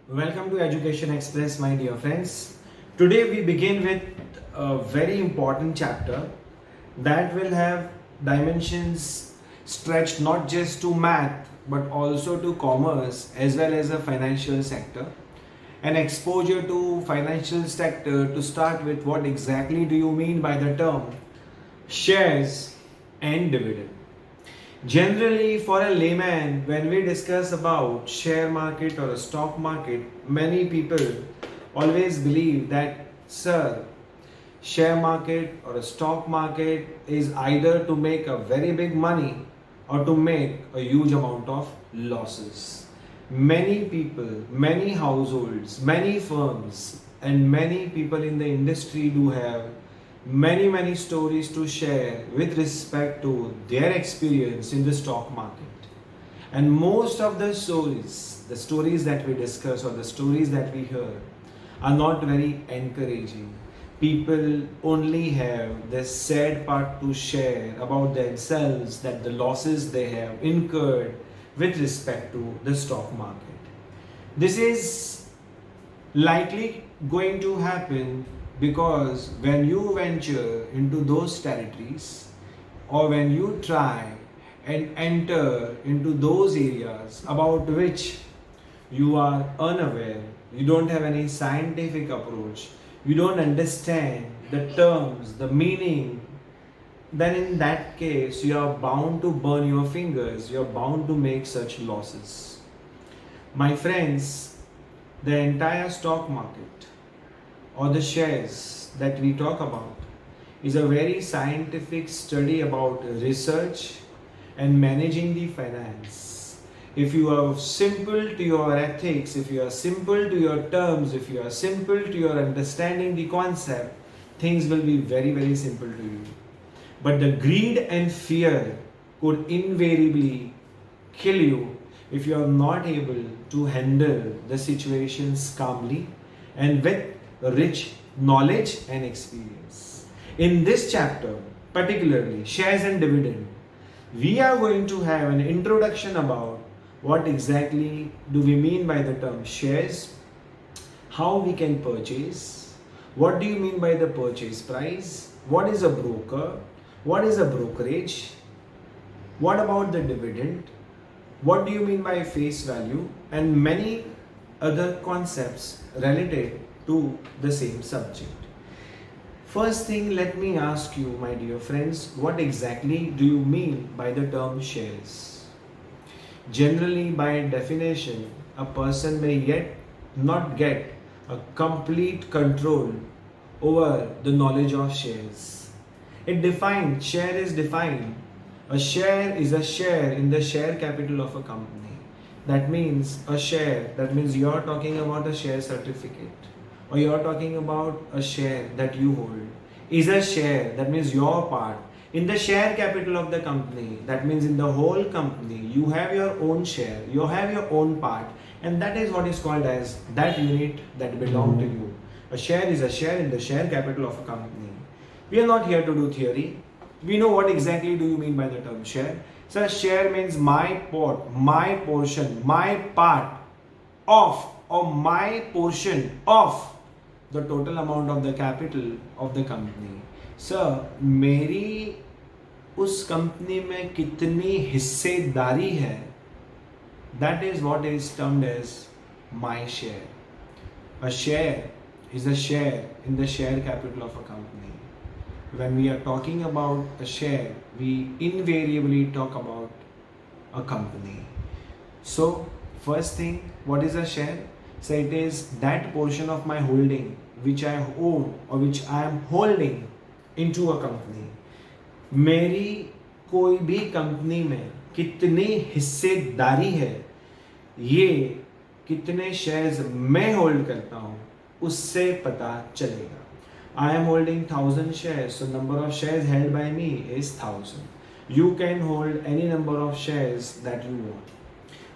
Welcome to Education Express, my dear friends. Today we begin with a very important chapter that will have dimensions stretched not just to math but also to commerce as well as the financial sector. An exposure to financial sector to start with, what exactly do you mean by the term shares and dividend? Generally, for a layman, when we discuss about share market or a stock market, many people always believe that, sir, share market or a stock market is either to make a very big money or to make a huge amount of losses. Many people, many households, many firms, and many people in the industry do have many stories to share with respect to their experience in the stock market. And most of the stories that we discuss or the stories that we hear are not very encouraging. People only have the sad part to share about themselves, that the losses they have incurred with respect to the stock market. This is likely going to happen because when you venture into those territories or when you try and enter into those areas about which you are unaware, you don't have any scientific approach, you don't understand the terms, the meaning, then in that case you are bound to burn your fingers, you are bound to make such losses. My friends, the entire stock market or the shares that we talk about is a very scientific study about research and managing the finance. If you are simple to your ethics, if you are simple to your terms, if you are simple to your understanding the concept, things will be very simple to you. But the greed and fear could invariably kill you if you are not able to handle the situations calmly and with rich knowledge and experience. In this chapter, particularly shares and dividend, we are going to have an introduction about what exactly do we mean by the term shares, how we can purchase, what do you mean by the purchase price, what is a broker, what is a brokerage, what about the dividend, what do you mean by face value, and many other concepts related to the same subject. First thing, let me ask you, my dear friends, what exactly do you mean by the term shares? Generally, by definition, a person may yet not get a complete control over the knowledge of shares. Share is defined. A share is a share in the share capital of a company. That means a share, that means you're talking about a share certificate or you're talking about a share that you hold, is a share, that means your part in the share capital of the company. That means in the whole company you have your own share, you have your own part, and that is what is called as that unit that belong to you. A share is a share in the share capital of a company. We are not here to do theory. We know what exactly do you mean by the term share. So share means my part, my portion, my part of, or my portion of the total amount of the capital of the company. Sir, मेरी उस company में कितनी हिस्सेदारी है, that is what is termed as my share. A share is a share in the share capital of a company. When we are talking about a share, we invariably talk about a company. So, first thing, what is a share? So, it is that portion of my holding which I own or which I am holding into a company. मेरी कोई भी company में कितनी हिस्सेदारी है, ये कितने shares मैं होल्ड करता हूँ उससे पता चलेगा. I am holding 1000 shares, so number of shares held by me is 1000. You can hold any number of shares that you want.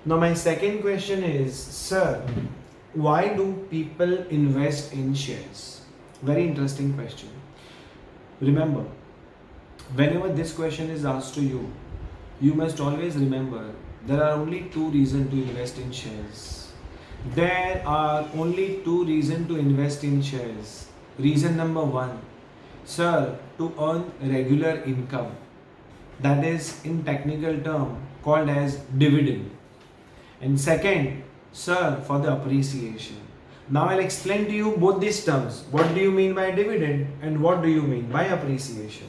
Now my second question is, sir, why do people invest in shares? Very interesting question. Remember, whenever this question is asked to you, you must always remember there are only two reasons to invest in shares. There are only two reasons to invest in shares. Reason number one, sir, to earn regular income. That is in technical term called as dividend. And second, sir, for the appreciation. Now I'll explain to you both these terms. What do you mean by dividend and what do you mean by appreciation?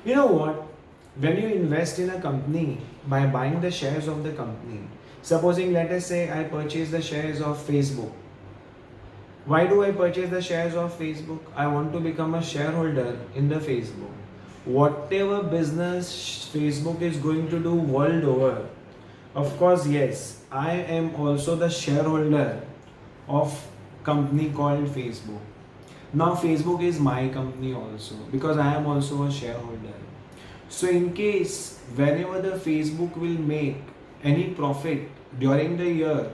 You know what? When you invest in a company by buying the shares of the company, supposing let us say I purchase the shares of Facebook. Why do I purchase the shares of Facebook? I want to become a shareholder in the Facebook. Whatever business Facebook is going to do world over, of course, yes, I am also the shareholder of company called Facebook. Now Facebook is my company also because I am also a shareholder. So in case whenever the Facebook will make any profit during the year,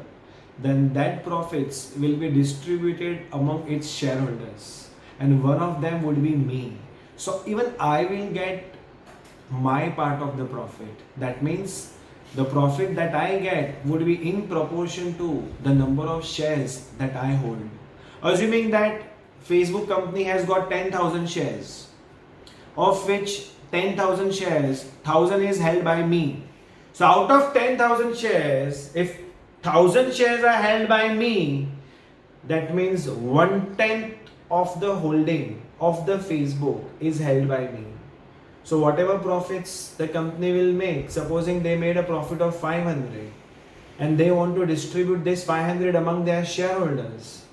then that profits will be distributed among its shareholders and one of them would be me. So even I will get my part of the profit. That means the profit that I get would be in proportion to the number of shares that I hold. Assuming that Facebook company has got 10,000 shares, of which 10,000 shares, 1,000 is held by me. So out of 10,000 shares, if 1,000 shares are held by me, that means 1/10 of the holding of the Facebook is held by me. So whatever profits the company will make, supposing they made a profit of 500 and they want to distribute this 500 among their shareholders.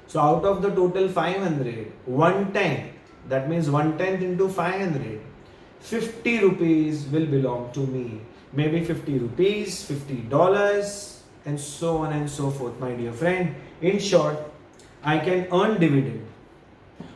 So out of the total 500, 1/10, that means 1/10 into 500, 50 rupees will belong to me. Maybe 50 rupees, $50, and so on and so forth, my dear friend. In short, I can earn dividend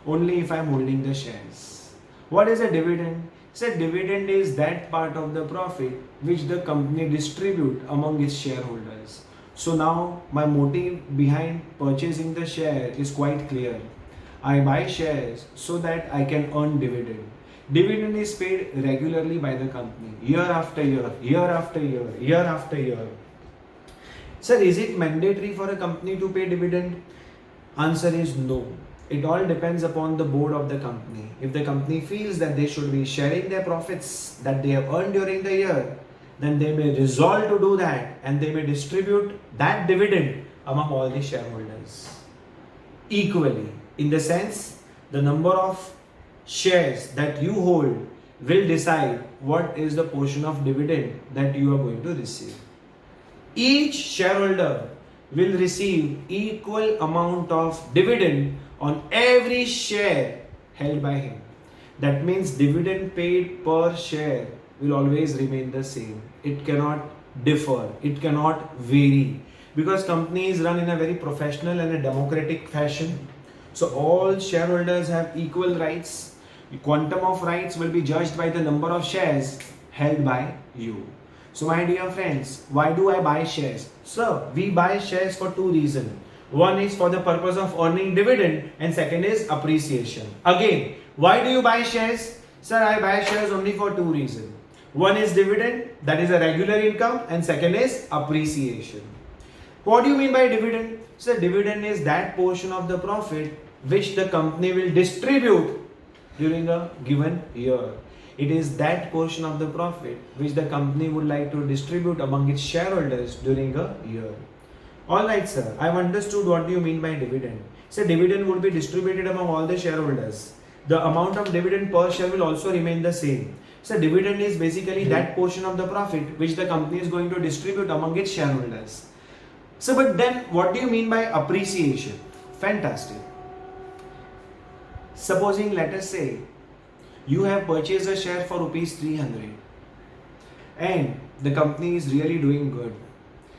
only if I am holding the shares. What is a dividend? So dividend is that part of the profit which the company distribute among its shareholders. So now my motive behind purchasing the share is quite clear. I buy shares so that I can earn dividend. Dividend is paid regularly by the company, year after year, year after year, year after year. Sir, is it mandatory for a company to pay dividend? Answer is no. It all depends upon the board of the company. If the company feels that they should be sharing their profits that they have earned during the year, then they may resolve to do that and they may distribute that dividend among all the shareholders equally. In the sense, the number of shares that you hold will decide what is the portion of dividend that you are going to receive. Each shareholder will receive equal amount of dividend on every share held by him. That means dividend paid per share will always remain the same. It cannot differ, it cannot vary because companies run in a very professional and a democratic fashion. So all shareholders have equal rights. The quantum of rights will be judged by the number of shares held by you. So my dear friends, why do I buy shares? So we buy shares for two reasons. One is for the purpose of earning dividend and second is appreciation. Again, why do you buy shares? Sir, I buy shares only for two reasons. One is dividend, that is a regular income, and second is appreciation. What do you mean by dividend? Sir, dividend is that portion of the profit which the company will distribute during a given year. It is that portion of the profit which the company would like to distribute among its shareholders during a year. Alright sir, I have understood what you mean by dividend. So dividend would be distributed among all the shareholders. The amount of dividend per share will also remain the same. So dividend is basically that portion of the profit which the company is going to distribute among its shareholders. So but then what do you mean by appreciation? Fantastic. Supposing let us say you have purchased a share for rupees 300 and the company is really doing good.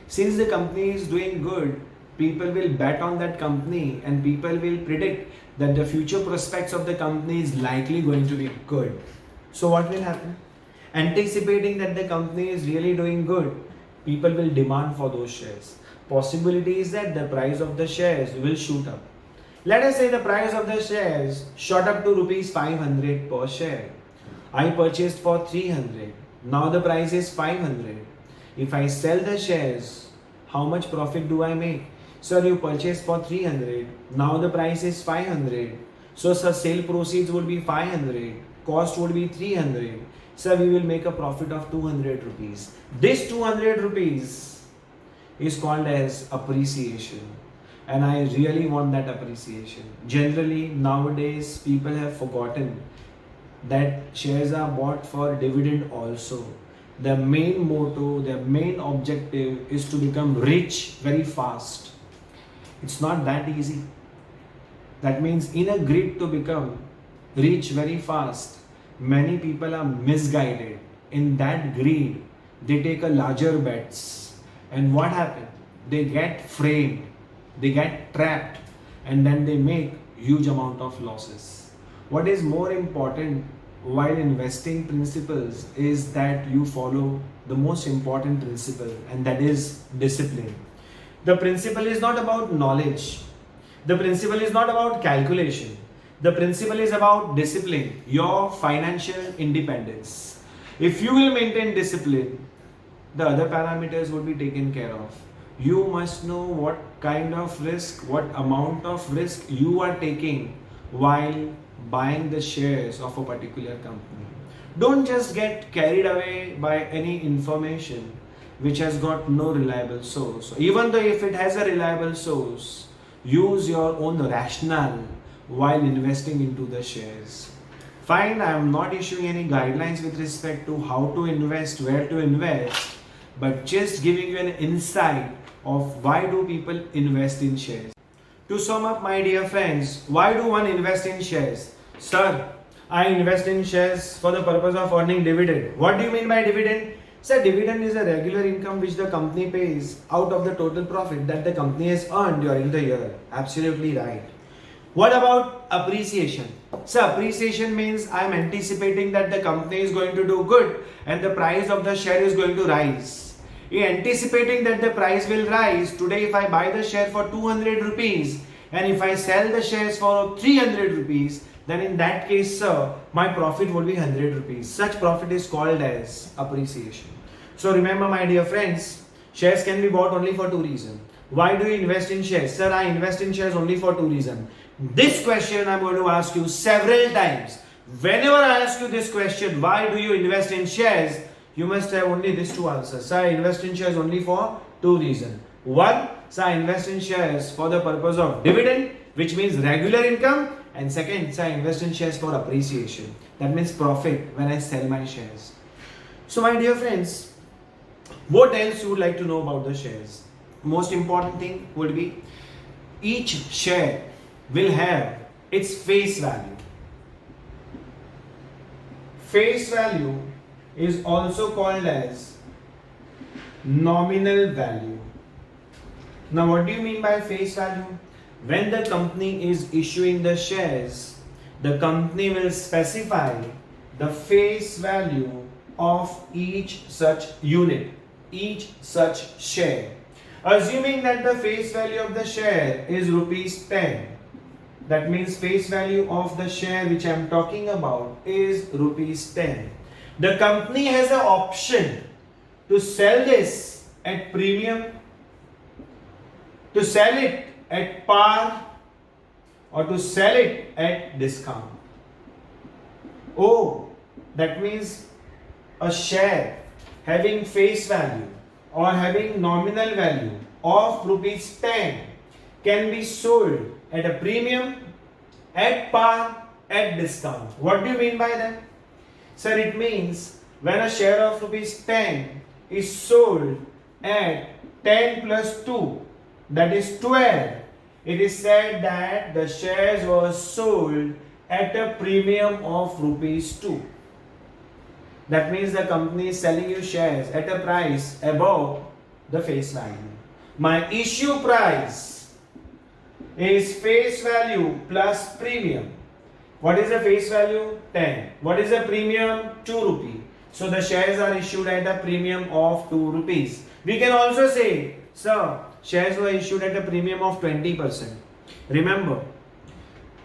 Since the company is doing good, people will bet on that company and people will predict that the future prospects of the company is likely going to be good. So what will happen? Anticipating that the company is really doing good, people will demand for those shares. Possibility is that the price of the shares will shoot up. Let us say the price of the shares shot up to rupees 500 per share. I purchased for 300. Now the price is 500. If I sell the shares, how much profit do I make? Sir, you purchased for 300. Now the price is 500. So, sir, sale proceeds would be 500. Cost would be 300. Sir, we will make a profit of 200 rupees. This 200 rupees is called as appreciation. And I really want that appreciation. Generally, nowadays, people have forgotten that shares are bought for dividend also. Their main motto, their main objective is to become rich very fast. It's not that easy. That means in a greed to become rich very fast, many people are misguided. In that greed, they take a larger bets. And what happens? They get framed, they get trapped, and then they make huge amount of losses. What is more important while investing principles is that you follow the most important principle, and that is discipline. The principle is not about knowledge. The principle is not about calculation. The principle is about discipline, your financial independence. If you will maintain discipline, the other parameters would be taken care of. You must know what kind of risk, what amount of risk you are taking while buying the shares of a particular company. Don't just get carried away by any information which has got no reliable source. Even though if it has a reliable source, use your own rationale while investing into the shares. Fine, I am not issuing any guidelines with respect to how to invest, where to invest, but just giving you an insight of why do people invest in shares. To sum up, my dear friends, why do one invest in shares? Sir, I invest in shares for the purpose of earning dividend. What do you mean by dividend? Sir, dividend is a regular income which the company pays out of the total profit that the company has earned during the year. Absolutely right. What about appreciation? Sir, appreciation means I am anticipating that the company is going to do good and the price of the share is going to rise. Anticipating that the price will rise, today if I buy the share for 200 rupees and if I sell the shares for 300 rupees, then in that case, sir, my profit would be 100 rupees. Such profit is called as appreciation. So remember, my dear friends, shares can be bought only for two reasons. Why do you invest in shares? Sir, I invest in shares only for two reasons. This question I'm going to ask you several times. Whenever I ask you this question, why do you invest in shares? You must have only these two answers. Sir, I invest in shares only for two reasons. One, sir, I invest in shares for the purpose of dividend, which means regular income. And second, sir, I invest in shares for appreciation. That means profit when I sell my shares. So my dear friends, what else you would like to know about the shares? Most important thing would be each share will have its face value. Face value is also called as nominal value. Now what do you mean by face value? When the company is issuing the shares, the company will specify the face value of each such unit, each such share. Assuming that the face value of the share is rupees 10, that means face value of the share which I am talking about is rupees 10. The company has an option to sell this at premium, to sell it at par, or to sell it at discount. Oh, that means a share having face value or having nominal value of rupees 10 can be sold at a premium, at par, at discount. What do you mean by that? Sir, it means when a share of rupees 10 is sold at 10 plus 2, that is 12, it is said that the shares were sold at a premium of rupees 2. That means the company is selling you shares at a price above the face value. My issue price is face value plus premium. What is the face value? 10. What is the premium? 2 rupee. So the shares are issued at a premium of 2 rupees. We can also say, sir, shares were issued at a premium of 20%. Remember,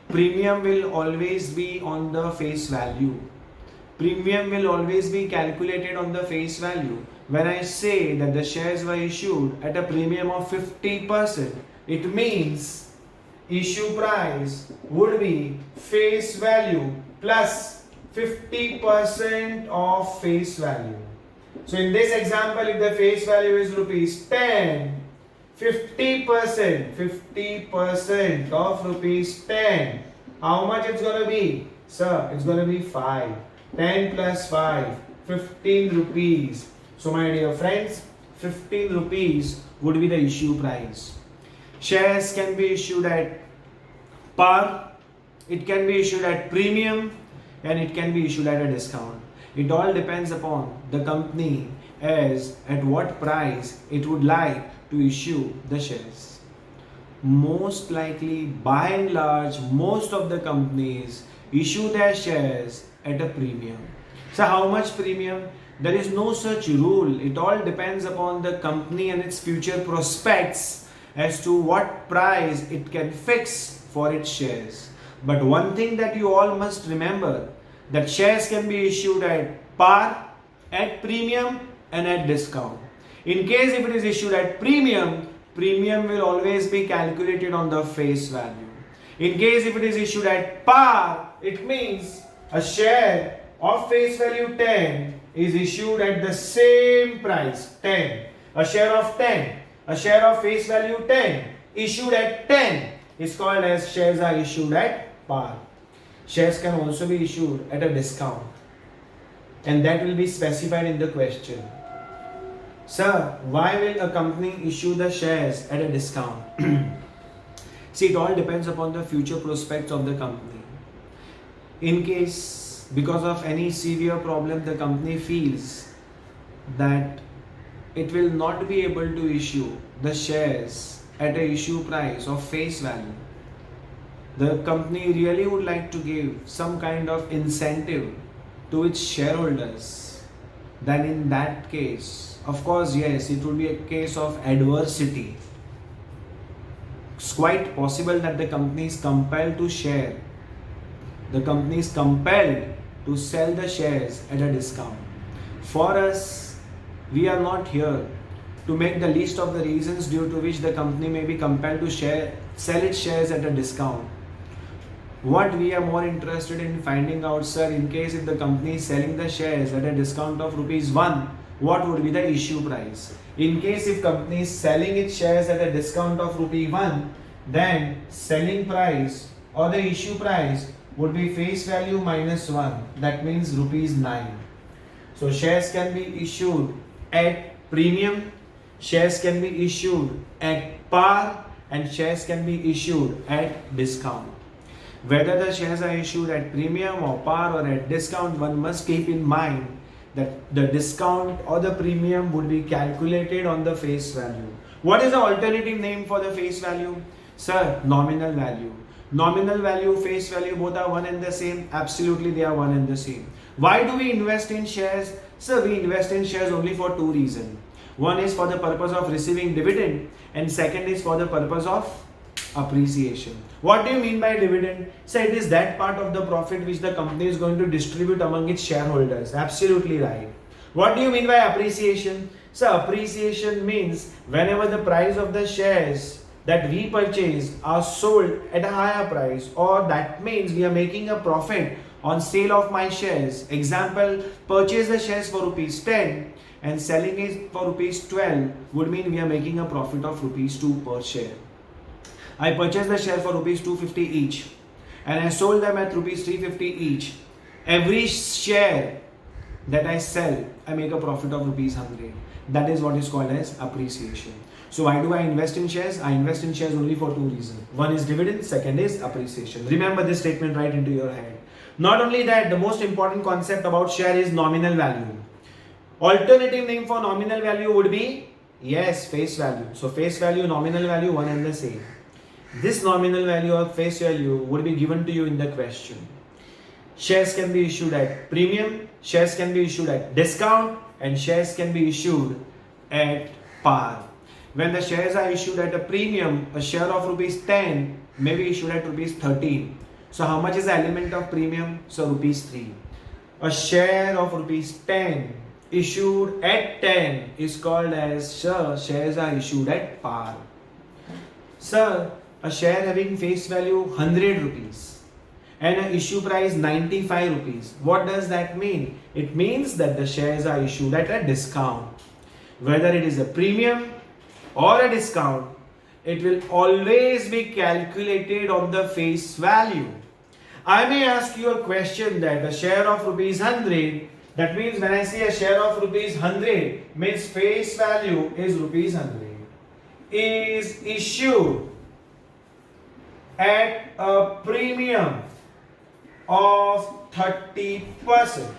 premium will always be on the face value. Premium will always be calculated on the face value. when I say that the shares were issued at a premium of 50%, it means issue price would be face value plus 50% of face value. So in this example, if the face value is rupees 10, 50% of rupees 10, how much it's going to be? Sir, it's going to be 5. 10 plus 5, 15 rupees. So my dear friends, 15 rupees would be the issue price. Shares can be issued at par, it can be issued at premium, and it can be issued at a discount. It all depends upon the company as at what price it would like to issue the shares. Most likely, by and large, most of the companies issue their shares at a premium. So how much premium? There is no such rule. It all depends upon the company and its future prospects as to what price it can fix for its shares. But one thing that you all must remember, that shares can be issued at par, at premium and at discount. In case if it is issued at premium, premium will always be calculated on the face value. In case if it is issued at par, it means a share of face value 10 is issued at the same price 10. A share of 10, a share of face value 10 issued at 10 is called as shares are issued at par. Shares can also be issued at a discount, and that will be specified in the question. Sir, why will a company issue the shares at a discount? See, it all depends upon the future prospects of the company. In case, because of any severe problem, the company feels that it will not be able to issue the shares at a issue price of face value, the company really would like to give some kind of incentive to its shareholders, then in that case, of course, yes, it would be a case of adversity. It's quite possible that the company is compelled to share. The company is compelled to sell the shares at a discount. For us, we are not here to make the list of the reasons due to which the company may be compelled to sell its shares at a discount. What we are more interested in finding out, sir, in case if the company is selling the shares at a discount of rupees 1, what would be the issue price? In case if company is selling its shares at a discount of rupee 1, then selling price or the issue price would be face value minus 1. That means rupees 9. So shares can be issued at premium, shares can be issued at par, and shares can be issued at discount. Whether the shares are issued at premium or par or at discount, one must keep in mind that the discount or the premium would be calculated on the face value. What is the alternative name for the face value? Sir, nominal value. Nominal value, face value, both are one and the same. Absolutely, they are one and the same. Why do we invest in shares? Sir, we invest in shares only for two reasons. One is for the purpose of receiving dividend, and second is for the purpose of appreciation. What do you mean by dividend? So it is that part of the profit which the company is going to distribute among its shareholders. Absolutely right. What do you mean by appreciation? So appreciation means whenever the price of the shares that we purchase are sold at a higher price, or that means we are making a profit on sale of my shares. Example, purchase the shares for rupees 10 and selling it for rupees 12 would mean we are making a profit of rupees 2 per share. I purchased the share for rupees 250 each and I sold them at rupees 350 each. Every share that I sell, I make a profit of rupees 100. That is what is called as appreciation. So why do I invest in shares? I invest in shares only for two reasons. One is dividend, second is appreciation. Remember this statement right into your head. Not only that, the most important concept about share is nominal value. Alternative name for nominal value would be, yes, face value. So face value, nominal value, one and the same. This nominal value or face value would be given to you in the question. Shares can be issued at premium, shares can be issued at discount, and shares can be issued at par. When the shares are issued at a premium, a share of rupees 10 may be issued at rupees 13. So how much is the element of premium? So rupees 3. A share of rupees 10 issued at 10 is called as, sir, shares are issued at par. Sir, a share having face value 100 rupees and an issue price 95 rupees. What does that mean? It means that the shares are issued at a discount. Whether it is a premium or a discount, it will always be calculated on the face value. I may ask you a question that a share of rupees 100, that means when I say a share of rupees 100 means face value is rupees 100, is issued at a premium of 30%.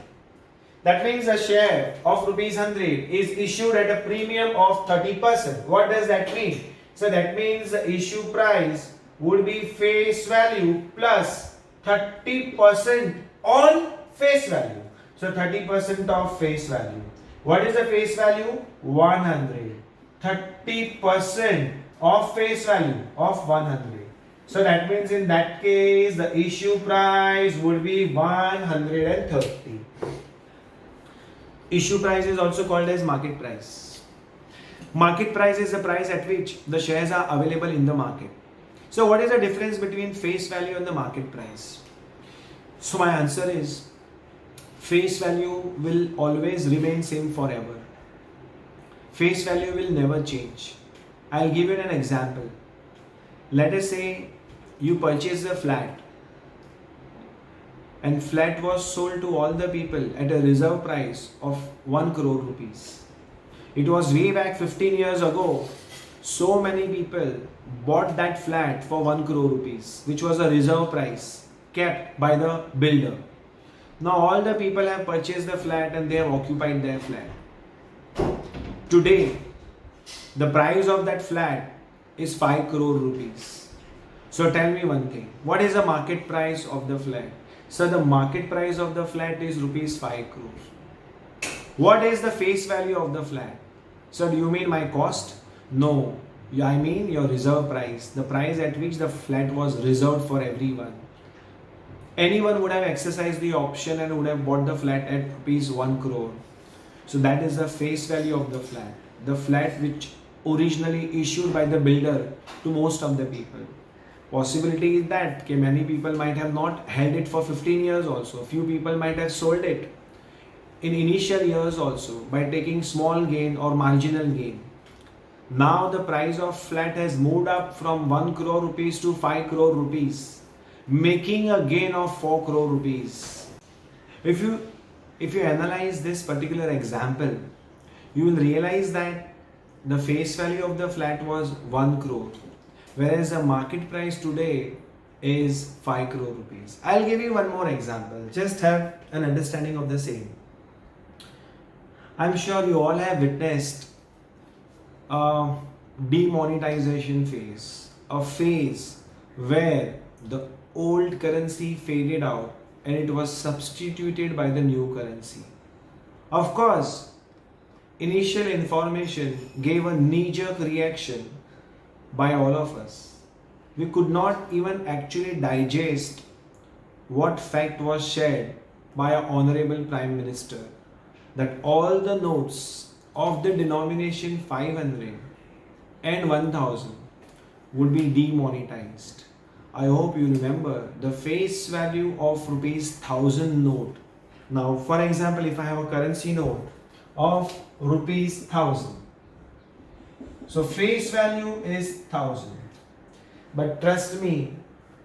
That means a share of rupees 100 is issued at a premium of 30%. What does that mean? So that means the issue price would be face value plus 30% on face value. So 30% of face value. What is the face value? 100. 30% of face value of 100. So that means in that case the issue price would be 130. Issue price is also called as market price. Market price is the price at which the shares are available in the market. So what is the difference between face value and the market price? So my answer is face value will always remain same forever. Face value will never change. I'll give you an example. Let us say you purchase a flat and flat was sold to all the people at a reserve price of 1 crore rupees. It was way back 15 years ago. So many people bought that flat for 1 crore rupees, which was a reserve price kept by the builder. Now all the people have purchased the flat and they have occupied their flat. Today, the price of that flat is 5 crore rupees. So tell me one thing, what is the market price of the flat? So the market price of the flat is rupees 5 crores. What is the face value of the flat? So do you mean my cost? No, I mean your reserve price, the price at which the flat was reserved for everyone. Anyone would have exercised the option and would have bought the flat at rupees 1 crore. So that is the face value of the flat. The flat which originally issued by the builder to most of the people. Possibility is that many people might have not held it for 15 years also. Few people might have sold it in initial years also by taking small gain or marginal gain. Now the price of flat has moved up from 1 crore rupees to 5 crore rupees, making a gain of 4 crore rupees. If you analyze this particular example, you will realize that the face value of the flat was 1 crore, whereas the market price today is 5 crore rupees. I'll give you one more example. Just have an understanding of the same. I'm sure you all have witnessed a demonetization phase, a phase where the old currency faded out and it was substituted by the new currency. Of course, initial information gave a knee-jerk reaction by all of us. We could not even actually digest what fact was shared by our Honorable Prime Minister, that all the notes of the denomination 500 and 1000 would be demonetized. I hope you remember the face value of rupees 1000 note. Now, for example, if I have a currency note of rupees 1000, so face value is 1000. But trust me,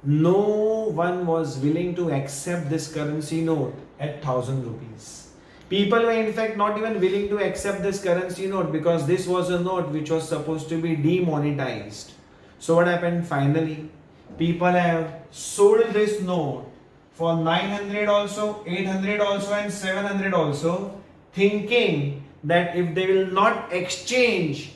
no one was willing to accept this currency note at 1000 rupees. People were in fact not even willing to accept this currency note because this was a note which was supposed to be demonetized. So what happened finally? People have sold this note for 900 also, 800 also and 700 also, thinking that if they will not exchange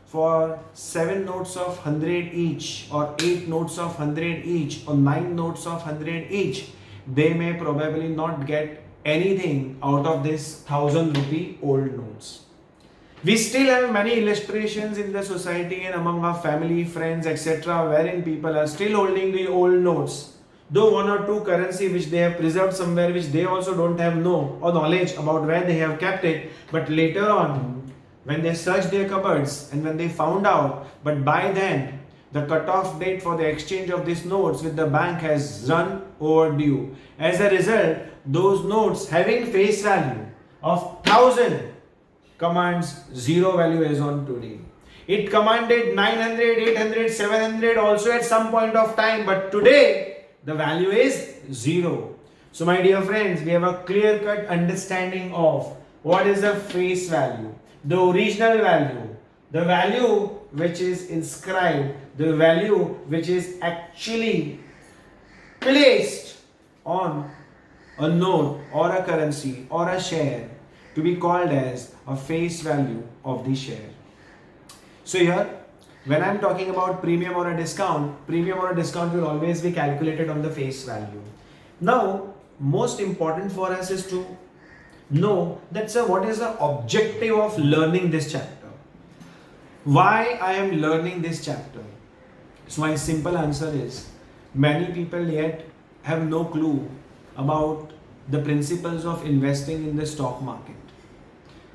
for 7 notes of 100 each or 8 notes of 100 each or 9 notes of 100 each, they may probably not get anything out of this 1000 rupee old notes. We still have many illustrations in the society and among our family, friends, etc., wherein people are still holding the old notes though one or two currency which they have preserved somewhere, which they also don't have know or knowledge about where they have kept it, but later on when they searched their cupboards and when they found out, but by then the cutoff date for the exchange of these notes with the bank has run overdue. As a result, those notes having face value of 1,000 commands zero value as on today. It commanded 900, 800, 700 also at some point of time, but today the value is zero. So my dear friends, we have a clear-cut understanding of what is the face value, the original value, the value which is inscribed, the value which is actually placed on a note or a currency or a share to be called as a face value of the share. So here, when I'm talking about premium or a discount will always be calculated on the face value. Now, most important for us is to know that, sir, what is the objective of learning this chapter? Why I am learning this chapter? So my simple answer is, many people yet have no clue about the principles of investing in the stock market,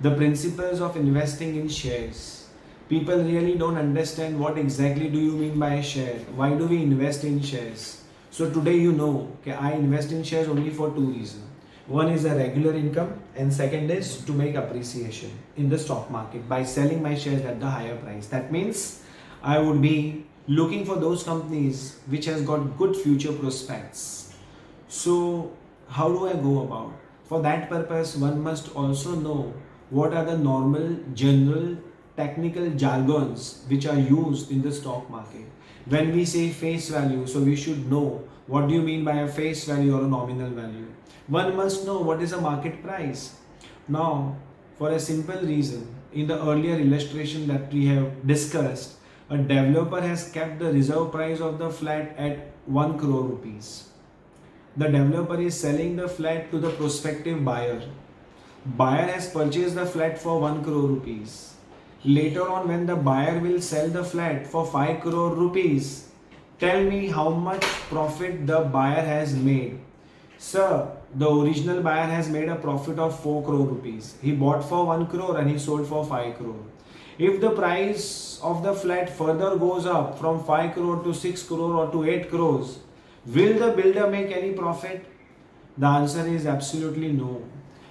the principles of investing in shares. People really don't understand what exactly do you mean by a share. Why do we invest in shares? So today you know, okay, I invest in shares only for two reasons. One is a regular income and second is to make appreciation in the stock market by selling my shares at the higher price. That means I would be looking for those companies which has got good future prospects. So how do I go about? For that purpose, one must also know what are the normal general technical jargons which are used in the stock market. When we say face value, so we should know what do you mean by a face value or a nominal value. One must know what is a market price. Now, for a simple reason, in the earlier illustration that we have discussed, a developer has kept the reserve price of the flat at 1 crore rupees. The developer is selling the flat to the prospective buyer. Buyer has purchased the flat for 1 crore rupees. Later on, when the buyer will sell the flat for 5 crore rupees, tell me how much profit the buyer has made. Sir, the original buyer has made a profit of 4 crore rupees. He bought for 1 crore and he sold for 5 crore. If the price of the flat further goes up from 5 crore to 6 crore or to 8 crores, will the builder make any profit? The answer is absolutely no.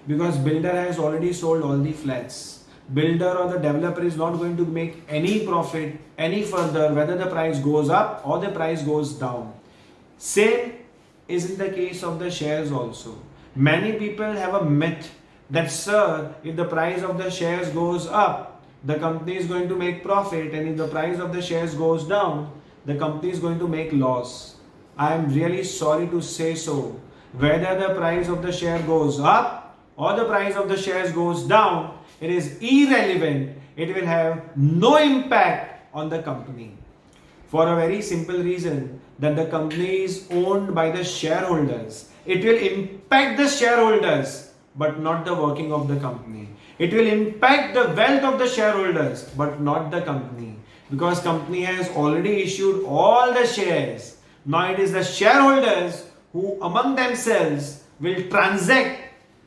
Because builder has already sold all the flats. Builder or the developer is not going to make any profit any further whether the price goes up or the price goes down. Same is in the case of the shares also. Many people have a myth that, sir, if the price of the shares goes up, the company is going to make profit, and if the price of the shares goes down, the company is going to make loss. I am really sorry to say so. Whether the price of the share goes up or the price of the shares goes down, it is irrelevant. It will have no impact on the company. For a very simple reason, that the company is owned by the shareholders. It will impact the shareholders, but not the working of the company. It will impact the wealth of the shareholders, but not the company. Because company has already issued all the shares. Now it is the shareholders who among themselves will transact,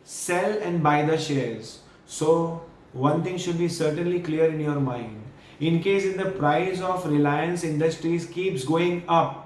sell and buy the shares. So one thing should be certainly clear in your mind. In case if the price of Reliance Industries keeps going up,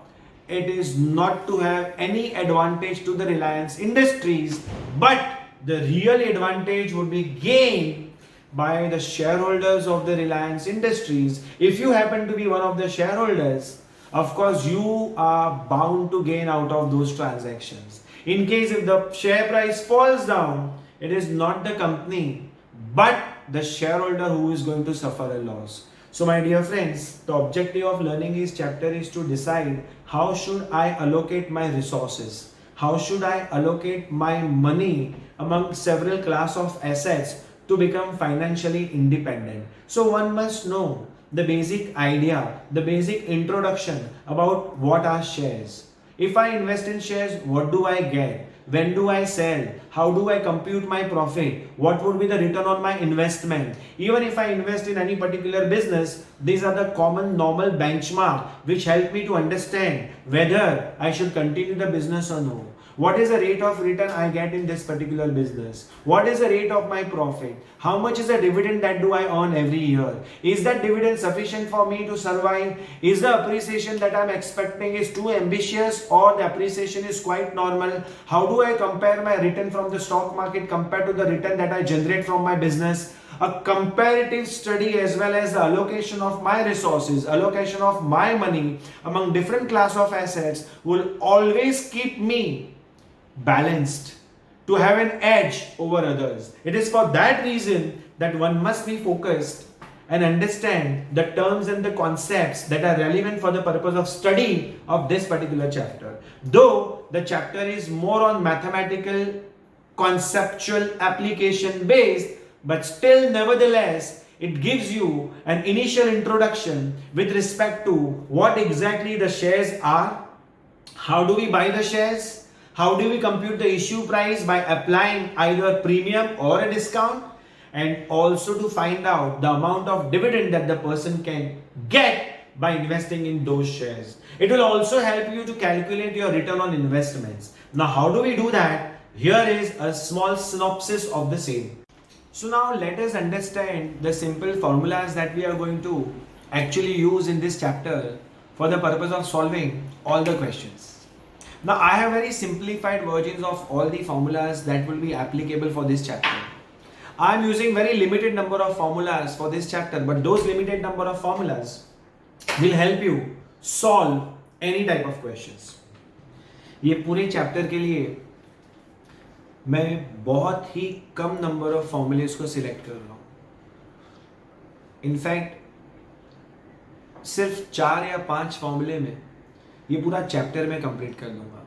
it is not to have any advantage to the Reliance Industries, but the real advantage would be gained by the shareholders of the Reliance Industries. If you happen to be one of the shareholders, of course you are bound to gain out of those transactions. In case if the share price falls down, it is not the company but the shareholder who is going to suffer a loss. So my dear friends, the objective of learning this chapter is to decide how should I allocate my resources, how should I allocate my money among several class of assets to become financially independent. So one must know the basic idea, the basic introduction about what are shares. If I invest in shares, what do I get? When do I sell? How do I compute my profit? What would be the return on my investment? Even if I invest in any particular business, these are the common normal benchmark which help me to understand whether I should continue the business or no. What is the rate of return I get in this particular business? What is the rate of my profit? How much is the dividend that do I earn every year? Is that dividend sufficient for me to survive? Is the appreciation that I'm expecting is too ambitious, or the appreciation is quite normal? How do I compare my return from the stock market compared to the return that I generate from my business? A comparative study as well as the allocation of my resources, allocation of my money among different class of assets will always keep me balanced, to have an edge over others. It is for that reason that one must be focused and understand the terms and the concepts that are relevant for the purpose of study of this particular chapter. Though the chapter is more on mathematical, conceptual, application based, but still nevertheless it gives you an initial introduction with respect to what exactly the shares are, how do we buy the shares, how do we compute the issue price by applying either a premium or a discount, and also to find out the amount of dividend that the person can get by investing in those shares. It will also help you to calculate your return on investments. Now, how do we do that? Here is a small synopsis of the same. So now let us understand the simple formulas that we are going to actually use in this chapter for the purpose of solving all the questions. Now I have very simplified versions of all the formulas that will be applicable for this chapter. I am using very limited number of formulas for this chapter, but those limited number of formulas will help you solve any type of questions. ये पूरे chapter के लिए मैं बहुत ही कम number of formulas को select कर रहा हूँ. इनफैक्ट सिर्फ 4 या 5 फॉर्मूले में ये पूरा चैप्टर मैं कंप्लीट कर दूंगा.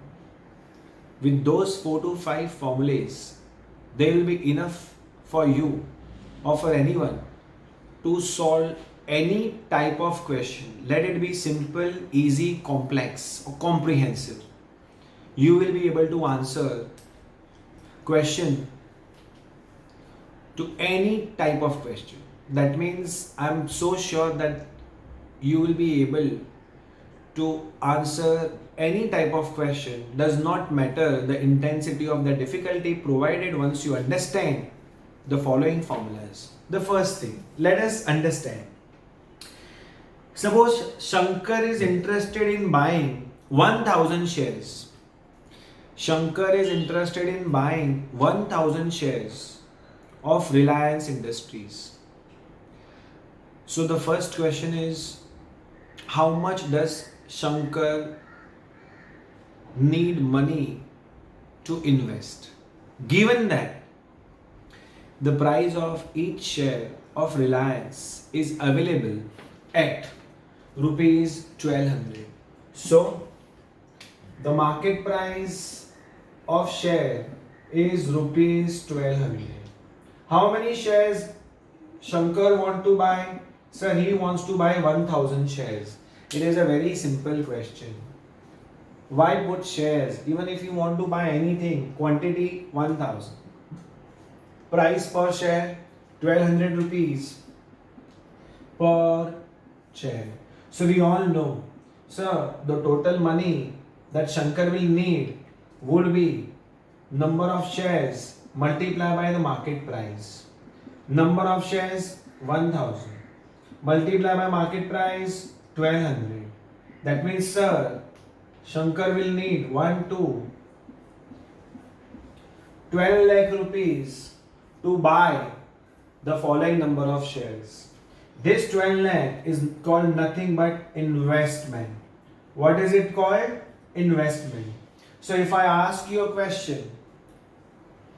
With those 4 to 5 formulas, they will be enough for you or for anyone to solve any type of question. Let it be simple, easy, complex or comprehensive. You will be able to answer question to any type of question. That means I'm so sure that you will be able to answer any type of question. Does not matter the intensity of the difficulty, provided once you understand the following formulas. The first thing, let us understand. Suppose Shankar is interested in buying 1000 shares. Shankar is interested in buying 1000 shares of Reliance Industries. So the first question is, how much does Shankar need money to invest, given that the price of each share of Reliance is available at rupees 1200. So the market price of share is rupees 1200. How many shares Shankar want to buy? Sir, he wants to buy 1000 shares. It is a very simple question. Why put shares? Even if you want to buy anything, quantity 1000. Price per share 1200 rupees per share. So we all know, sir, the total money that Shankar will need would be number of shares multiplied by the market price. Number of shares 1000 multiplied by market price 1200. That means, sir, Shankar will need 12 lakh rupees to buy the following number of shares. This 12 lakh is called nothing but investment. What is it called? Investment. So if I ask you a question,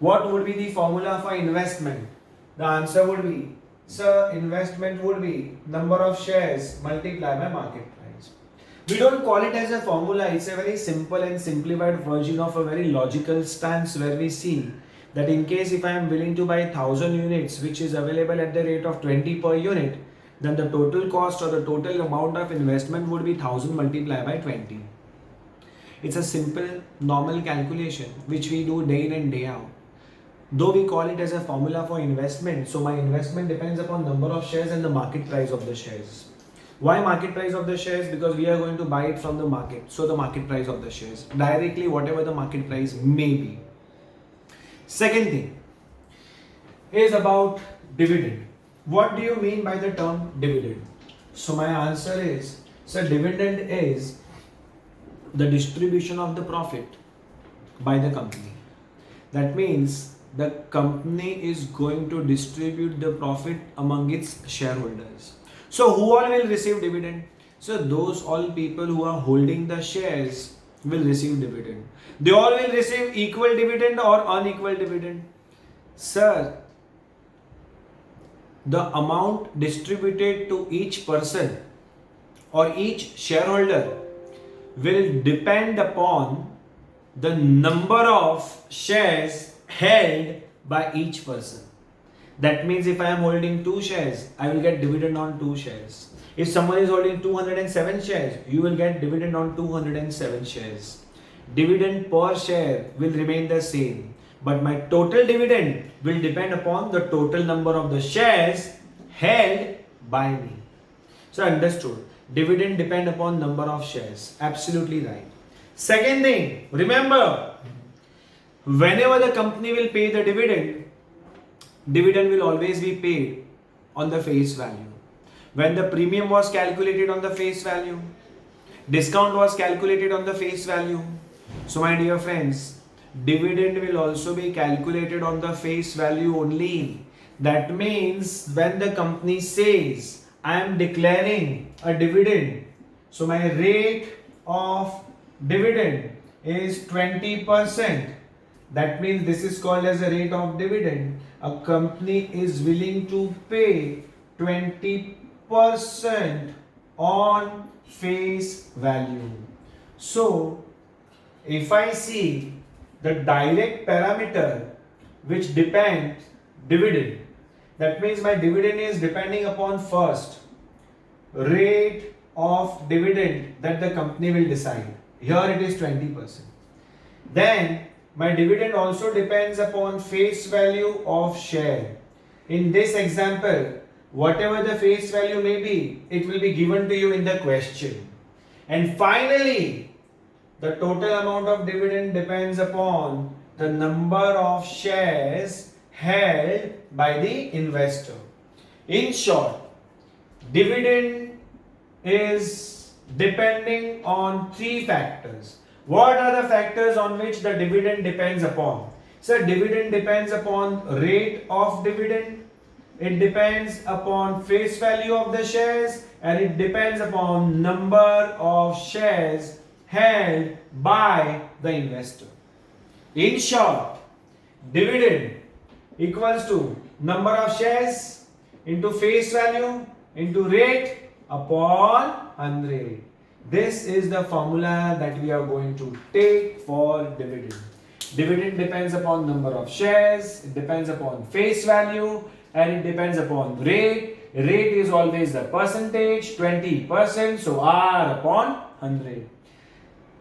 what would be the formula for investment? The answer would be, sir, investment would be number of shares multiplied by market price. We don't call it as a formula. It's a very simple and simplified version of a very logical stance, where we see that in case if I am willing to buy 1000 units, which is available at the rate of 20 per unit, then the total cost or the total amount of investment would be 1000 multiplied by 20. It's a simple normal calculation which we do day in and day out. Though we call it as a formula for investment, so my investment depends upon number of shares and the market price of the shares. Why market price of the shares? Because we are going to buy it from the market. So the market price of the shares, directly whatever the market price may be. Second thing is about dividend. What do you mean by the term dividend? So my answer is, sir, dividend is the distribution of the profit by the company. That means the company is going to distribute the profit among its shareholders. So who all will receive dividend? So those all people who are holding the shares will receive dividend. They all will receive equal dividend or unequal dividend. Sir, the amount distributed to each person or each shareholder will depend upon the number of shares held by each person. That means if I am holding 2 shares, I will get dividend on 2 shares. If someone is holding 207 shares, you will get dividend on 207 shares. Dividend per share will remain the same, but my total dividend will depend upon the total number of the shares held by me. So understood. Dividend depend upon number of shares. Absolutely right. Second thing, remember, whenever the company will pay the dividend, dividend will always be paid on the face value. When the premium was calculated on the face value, discount was calculated on the face value. So my dear friends, dividend will also be calculated on the face value only. That means when the company says, I am declaring a dividend, so my rate of dividend is 20%. That means this is called as a rate of dividend. A company is willing to pay 20% on face value. So if I see the direct parameter which depends dividend, that means my dividend is depending upon first rate of dividend that the company will decide. Here it is 20%. Then my dividend also depends upon face value of share. In this example, whatever the face value may be, it will be given to you in the question. And finally, the total amount of dividend depends upon the number of shares held by the investor. In short, dividend is depending on 3 factors. What are the factors on which the dividend depends upon? So dividend depends upon rate of dividend, it depends upon face value of the shares, and it depends upon number of shares held by the investor. In short, dividend equals to number of shares into face value into rate upon 100. This is the formula that we are going to take for dividend. Dividend depends upon number of shares, it depends upon face value, and it depends upon rate. Rate is always the percentage, 20%, so R upon 100.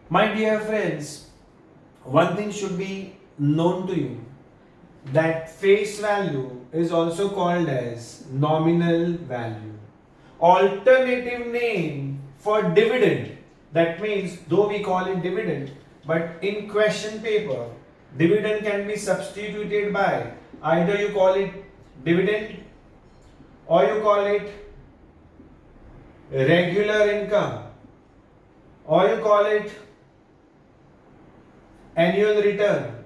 My dear friends, one thing should be known to you, that face value is also called as nominal value. Alternative name for dividend, that means though we call it dividend, but in question paper, dividend can be substituted by either you call it dividend or you call it regular income or you call it annual return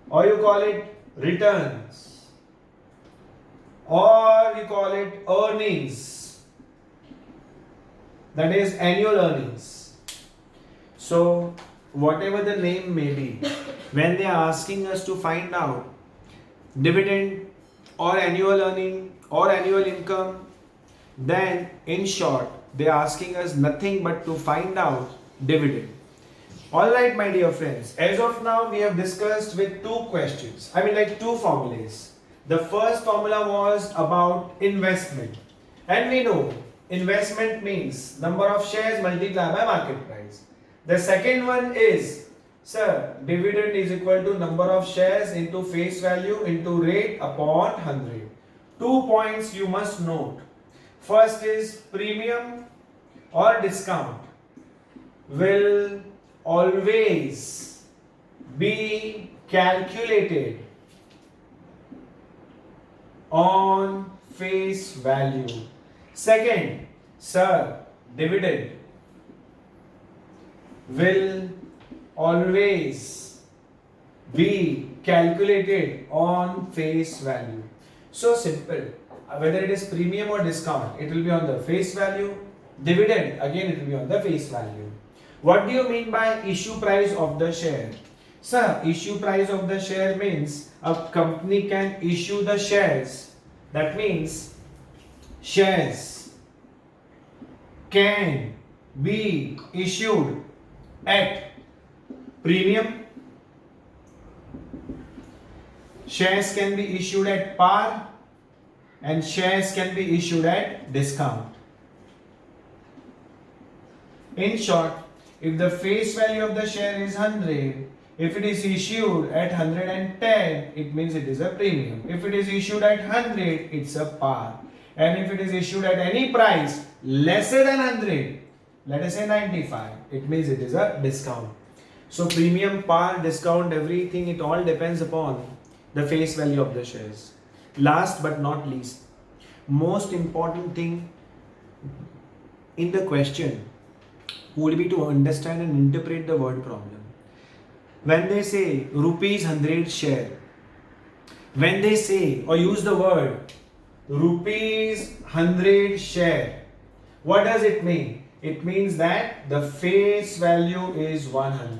or you call it returns or you call it earnings, that is annual earnings. So whatever the name may be, when they are asking us to find out dividend or annual earning or annual income, then in short they are asking us nothing but to find out dividend. Alright my dear friends, as of now we have discussed with 2 questions, two formulas. The first formula was about investment, and we know investment means number of shares multiplied by market price. The second one is, sir, dividend is equal to number of shares into face value into rate upon 100. 2 points you must note. First is premium or discount will always be calculated on face value. Second, sir, dividend will always be calculated on face value. So simple. Whether it is premium or discount, it will be on the face value. Dividend, again it will be on the face value. What do you mean by issue price of the share? Sir, issue price of the share means a company can issue the shares. That means shares can be issued at premium, shares can be issued at par, and shares can be issued at discount. In short, if the face value of the share is 100, if it is issued at 110, it means it is a premium. If it is issued at 100, it's a par. And if it is issued at any price lesser than 100, let us say 95, it means it is a discount. So premium, par, discount, everything, it all depends upon the face value of the shares. Last but not least, most important thing in the question would be to understand and interpret the word problem. When they say rupees 100 share, when they say or use the word rupees 100 share, what does it mean? It means that the face value is 100.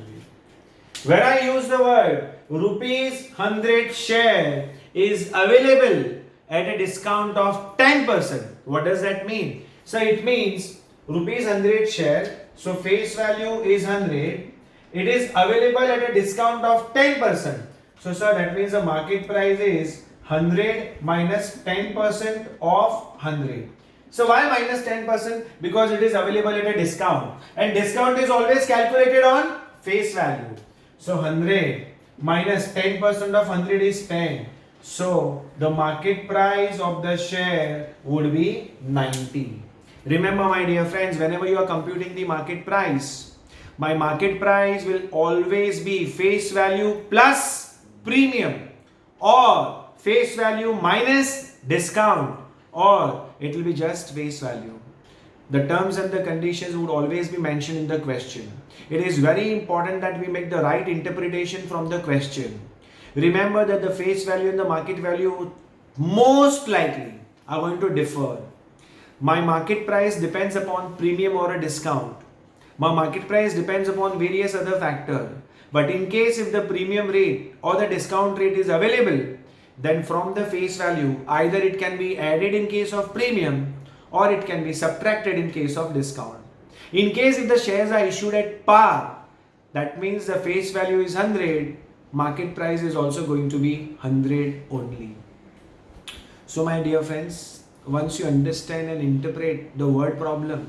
When I use the word rupees 100 share is available at a discount of 10%. What does that mean? So it means rupees 100 share, so face value is 100. It is available at a discount of 10%. So sir, that means the market price is 100 minus 10% of 100. So why minus 10%? Because it is available at a discount. And discount is always calculated on face value. So 100 minus 10% of 100 is 10. So the market price of the share would be 90. Remember my dear friends, whenever you are computing the market price, my market price will always be face value plus premium, or face value minus discount, or it will be just face value. The terms and the conditions would always be mentioned in the question. It is very important that we make the right interpretation from the question. Remember that the face value and the market value most likely are going to differ. My market price depends upon premium or a discount. My market price depends upon various other factors. But in case if the premium rate or the discount rate is available, then from the face value, either it can be added in case of premium or it can be subtracted in case of discount. In case if the shares are issued at par, that means the face value is 100, market price is also going to be 100 only. So my dear friends, once you understand and interpret the word problem,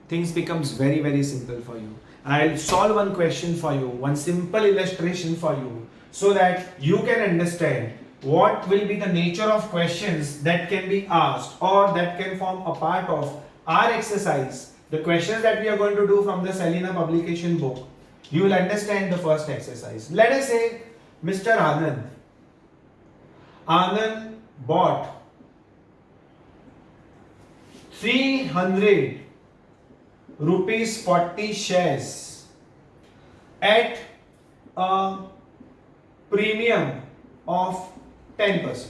things becomes very simple for you. I'll solve one question for you, one simple illustration for you, so that you can understand what will be the nature of questions that can be asked or that can form a part of our exercise. The questions that we are going to do from the Selena publication book, you will understand the first exercise. Let us say Mr. Anand. Anand bought 300 rupees 40 shares at a premium of 10%.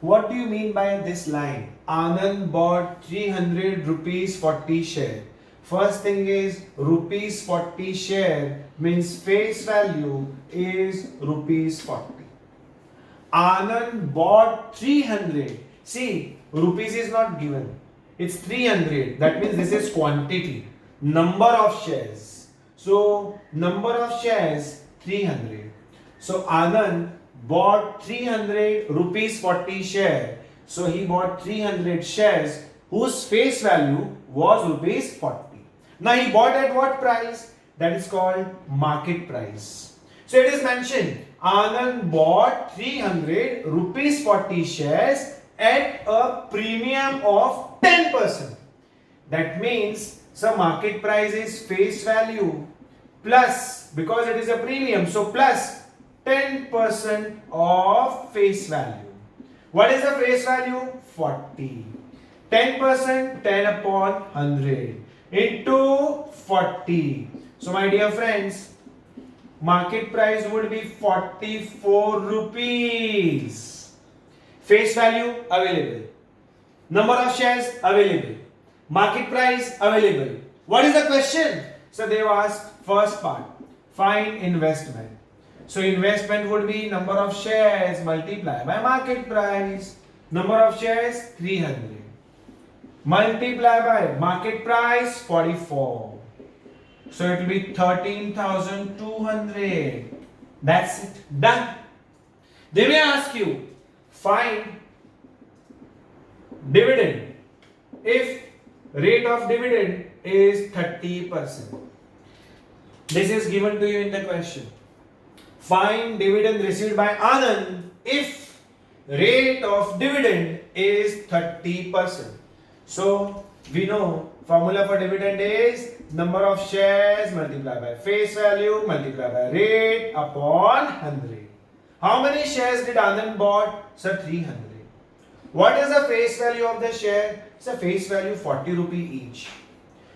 What do you mean by this line? Anand bought 300 rupees 40 share. First thing is rupees 40 share means face value is rupees 40. Anand bought 300. See, rupees is not given. It's 300. That means this is quantity. Number of shares. So, number of shares 300. So, Anand bought 300 rupees 40 share. So, he bought 300 shares whose face value was rupees 40. Now, he bought at what price? that is called market price. So it is mentioned Anand bought 300 rupees 40 shares at a premium of 10%. That means some market price is face value plus, because it is a premium, so plus 10% of face value. What is the face value? 40. 10%, 10 upon 100 into 40. So my dear friends, market price would be 44 rupees. Face value available. Number of shares available. Market price available. What is the question? So they asked first part. Find investment. So investment would be number of shares multiplied by market price. Number of shares 300. Multiply by market price 44. So it will be 13,200. That's it. Done. They may ask you, find dividend if rate of dividend is 30%. This is given to you in the question. Find dividend received by Anand if rate of dividend is 30%. So we know formula for dividend is number of shares multiplied by face value multiplied by rate upon 100. How many shares did Anand bought? So 300. What is the face value of the share? It's a face value 40 rupee each.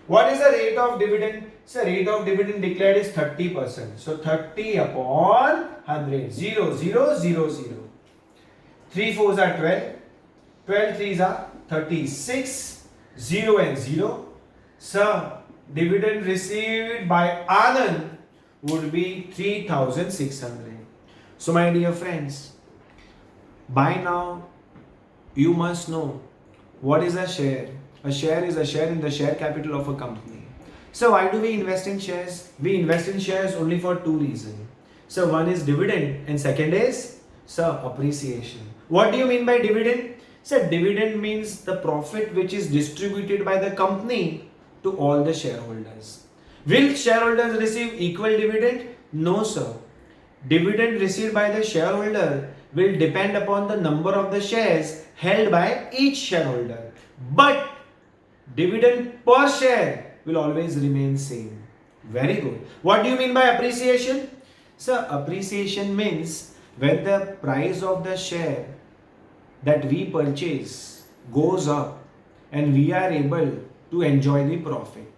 What is the rate of dividend? So rate of dividend declared is 30%. So 30 upon 100. 0, 0, 0, 0. 3 4s are 12. 12 3s are 36. 0 and 0. So dividend received by Anand would be 3,600. So my dear friends, by now you must know what is a share. A share is a share in the share capital of a company. So why do we invest in shares? We invest in shares only for two reasons. So one is dividend and second is appreciation. What do you mean by dividend? So dividend means the profit which is distributed by the company to all the shareholders. Will shareholders receive equal dividend? No, sir. Dividend received by the shareholder will depend upon the number of the shares held by each shareholder. But dividend per share will always remain same. Very good. What do you mean by appreciation? So appreciation means when the price of the share that we purchase goes up and we are able to enjoy the profit.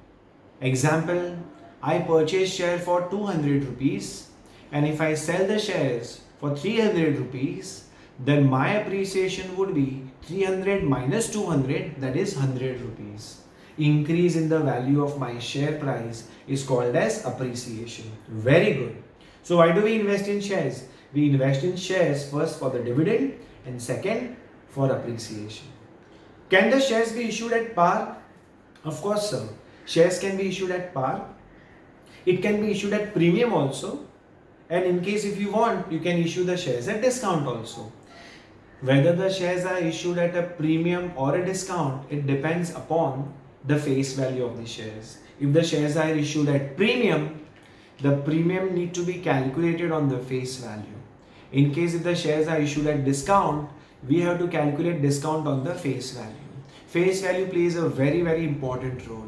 Example, I purchase share for 200 rupees and if I sell the shares for 300 rupees, then my appreciation would be 300 minus 200, that is 100 rupees. Increase in the value of my share price is called as appreciation. Very good. So why do we invest in shares? We invest in shares first for the dividend and second for appreciation. Can the shares be issued at par? Of course, sir. Shares can be issued at par. It can be issued at premium also. And in case if you want, you can issue the shares at discount also. Whether the shares are issued at a premium or a discount, it depends upon the face value of the shares. If the shares are issued at premium, the premium need to be calculated on the face value. In case if the shares are issued at discount, we have to calculate discount on the face value. Face value plays a very, very important role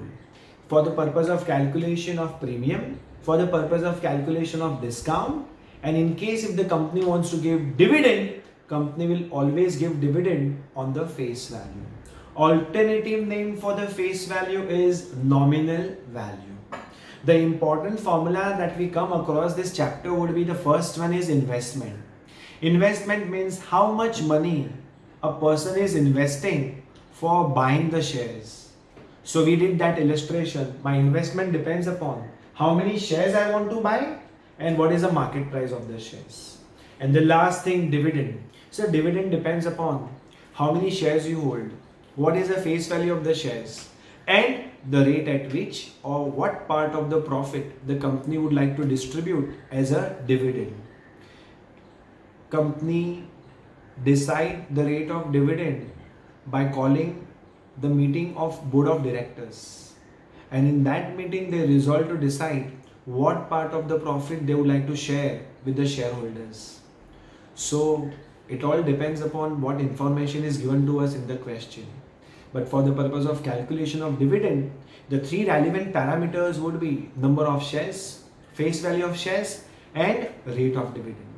for the purpose of calculation of premium, for the purpose of calculation of discount, and in case if the company wants to give dividend, company will always give dividend on the face value. Alternative name for the face value is nominal value. The important formula that we come across this chapter would be the first one is investment. Investment means how much money a person is investing for buying the shares. So we did that illustration. My investment depends upon how many shares I want to buy and what is the market price of the shares. And the last thing, dividend. So dividend depends upon how many shares you hold, what is the face value of the shares, and the rate at which or what part of the profit the company would like to distribute as a dividend. Company decide the rate of dividend by calling the meeting of board of directors, and in that meeting they resolve to decide what part of the profit they would like to share with the shareholders. So it all depends upon what information is given to us in the question. But for the purpose of calculation of dividend, the three relevant parameters would be number of shares, face value of shares, and rate of dividend.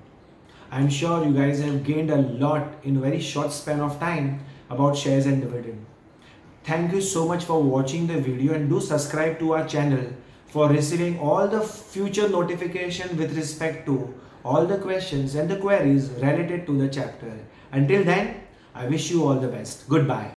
I'm sure you guys have gained a lot in a very short span of time about shares and dividend. Thank you so much for watching the video, and do subscribe to our channel for receiving all the future notification with respect to all the questions and the queries related to the chapter. Until then, I wish you all the best. Goodbye.